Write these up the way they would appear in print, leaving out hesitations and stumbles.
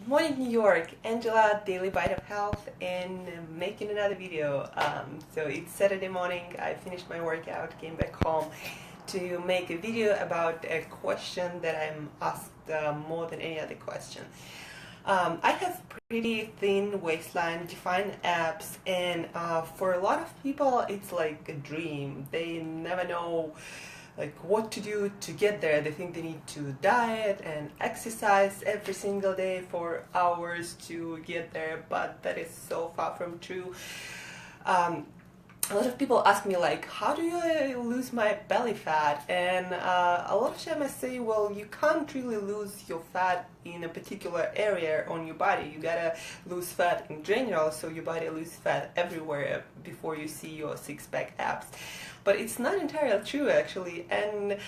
Morning New York, Angela, Daily Bite of Health, and making another video. So it's Saturday morning, I finished my workout, came back home to make a video about a question that I'm asked more than any other question. I have pretty thin waistline, defined abs, and for a lot of people it's like a dream. They never know like what to do to get there. They think they need to diet and exercise every single day for hours to get there, but that is so far from true. A lot of people ask me like, how do I lose my belly fat? And a lot of time I say, well, you can't really lose your fat in a particular area on your body. You gotta lose fat in general, so your body loses fat everywhere before you see your six-pack abs. But it's not entirely true actually. And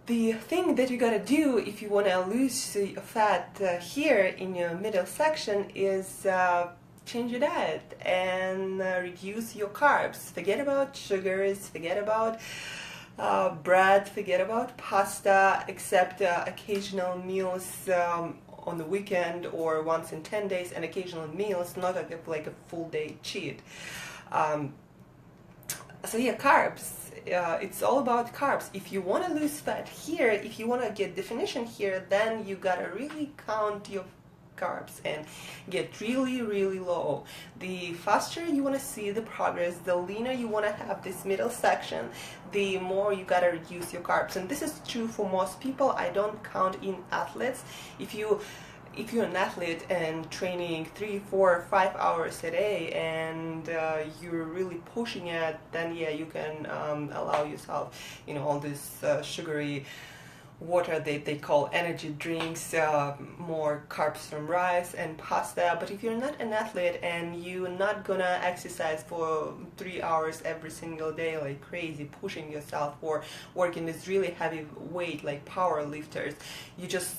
the thing that you gotta do if you wanna lose fat here in your middle section is change your diet and reduce your carbs. Forget about sugars, forget about bread, forget about pasta, except occasional meals on the weekend or once in 10 days, and occasional meals, not like a full day cheat. So yeah, carbs. It's all about carbs. If you want to lose fat here, if you want to get definition here, then you gotta really count your carbs and get really low. The faster you want to see the progress, the leaner you want to have this middle section, the more you gotta reduce your carbs. And this is true for most people. I don't count in athletes. If you're an athlete and training 3, 4, 5 hours a day and you're really pushing it, then yeah, you can allow yourself, all this sugary water they call energy drinks, more carbs from rice and pasta. But if you're not an athlete and you're not gonna exercise for 3 hours every single day like crazy, pushing yourself or working with really heavy weight like power lifters, you just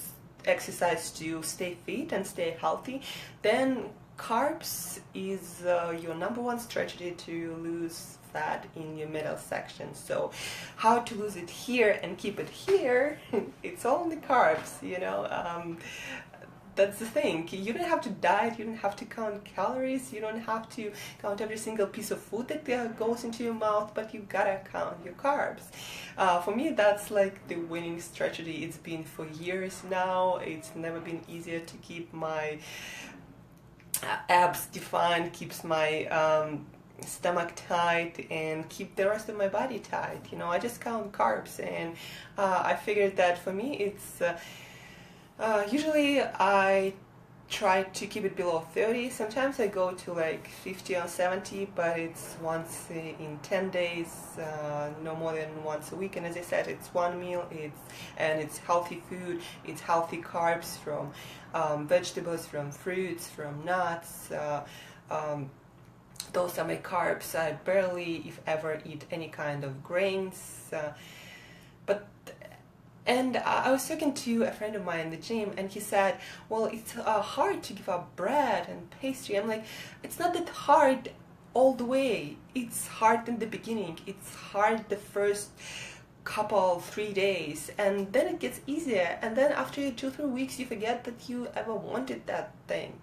exercise to stay fit and stay healthy, then carbs is your number one strategy to lose fat in your middle section. So how to lose it here and keep it here, it's all in the carbs, that's the thing. You don't have to diet, you don't have to count calories, you don't have to count every single piece of food that goes into your mouth, but you gotta count your carbs. For me, that's like the winning strategy. It's been for years now. It's never been easier to keep my abs defined, keeps my stomach tight, and keep the rest of my body tight. I just count carbs, and I figured that for me it's usually I try to keep it below 30. Sometimes I go to like 50 or 70, but it's once in 10 days, no more than once a week. And as I said, it's one meal, it's healthy food, it's healthy carbs from vegetables, from fruits, from nuts. Those are my carbs. I barely, if ever, eat any kind of grains. And I was talking to a friend of mine in the gym, and he said, well, it's hard to give up bread and pastry. I'm like, it's not that hard all the way. It's hard in the beginning. It's hard the first couple, 3 days, and then it gets easier. And then after 2-3 weeks, you forget that you ever wanted that thing.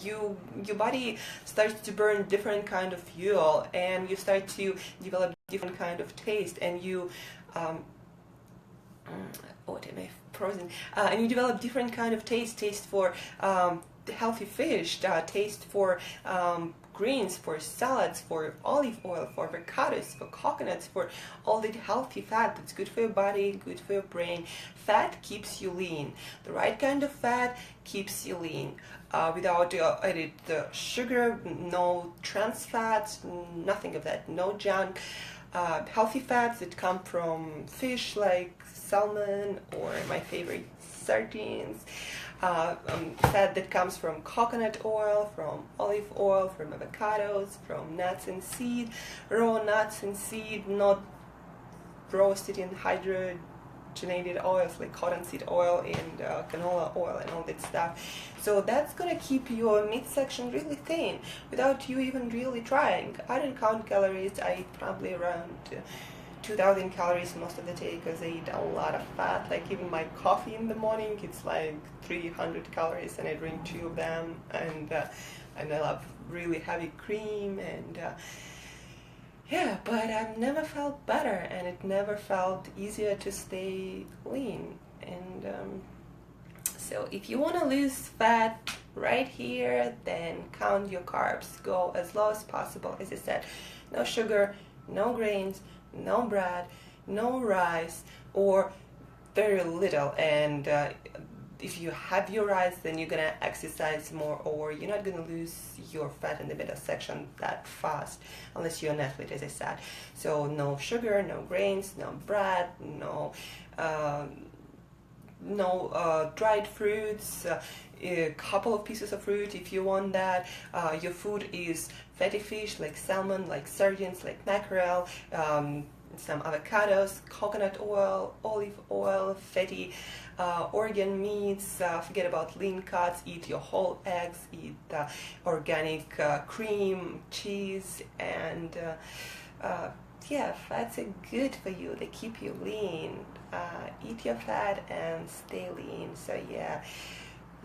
Your body starts to burn different kind of fuel, and you start to develop different kind of taste, and you what am I frozen? And you develop different kind of taste for healthy fish, taste for greens, for salads, for olive oil, for avocados, for coconuts, for all the healthy fat that's good for your body, good for your brain. Fat keeps you lean. The right kind of fat keeps you lean. Without added sugar, no trans fats, nothing of that, no junk. Healthy fats that come from fish like salmon, or my favorite, sardines. Fat that comes from coconut oil, from olive oil, from avocados, from nuts and seed, raw nuts and seed, not roasted in hydrogenated oils like cottonseed oil and canola oil and all that stuff. So that's gonna keep your midsection really thin without you even really trying. I don't count calories. I eat probably around 2,000 calories most of the day because I eat a lot of fat. Like even my coffee in the morning, it's like 300 calories, and I drink 2 of them. And I love really heavy cream, and yeah, but I've never felt better, and it never felt easier to stay lean. And so if you want to lose fat right here, then count your carbs. Go as low as possible. As I said, no sugar, no grains, no bread, no rice, or very little. And if you have your rice, then you're gonna exercise more, or you're not gonna lose your fat in the middle section that fast, unless you're an athlete, as I said. So no sugar, no grains, no bread, no dried fruits, a couple of pieces of fruit if you want that. Your food is fatty fish like salmon, like sardines, like mackerel, some avocados, coconut oil, olive oil, fatty organ meats. Forget about lean cuts. Eat your whole eggs. Eat organic cream, cheese, and yeah, fats are good for you. They keep you lean. Eat your fat and stay lean. So yeah,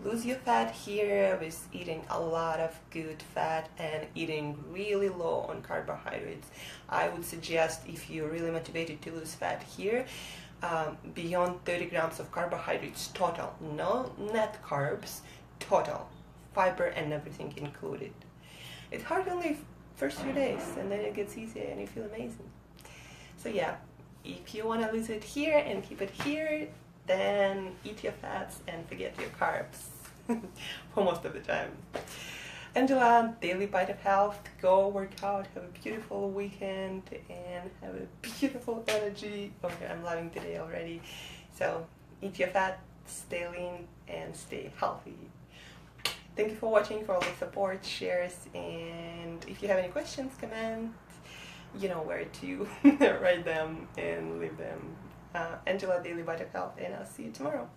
lose your fat here with eating a lot of good fat and eating really low on carbohydrates. I would suggest, if you're really motivated to lose fat here, beyond 30 grams of carbohydrates total, no net carbs, total, fiber and everything included. It's hard only first few days, and then it gets easier and you feel amazing. So yeah, if you want to lose it here and keep it here, then eat your fats and forget your carbs for most of the time. Angela, Daily Bite of Health. Go work out, have a beautiful weekend, and have a beautiful energy. Okay, I'm loving today already. So eat your fat, stay lean, and stay healthy. Thank you for watching, for all the support, shares, and if you have any questions, comments, you know where to write them and leave them. Angela, Daily Bite of Health, and I'll see you tomorrow.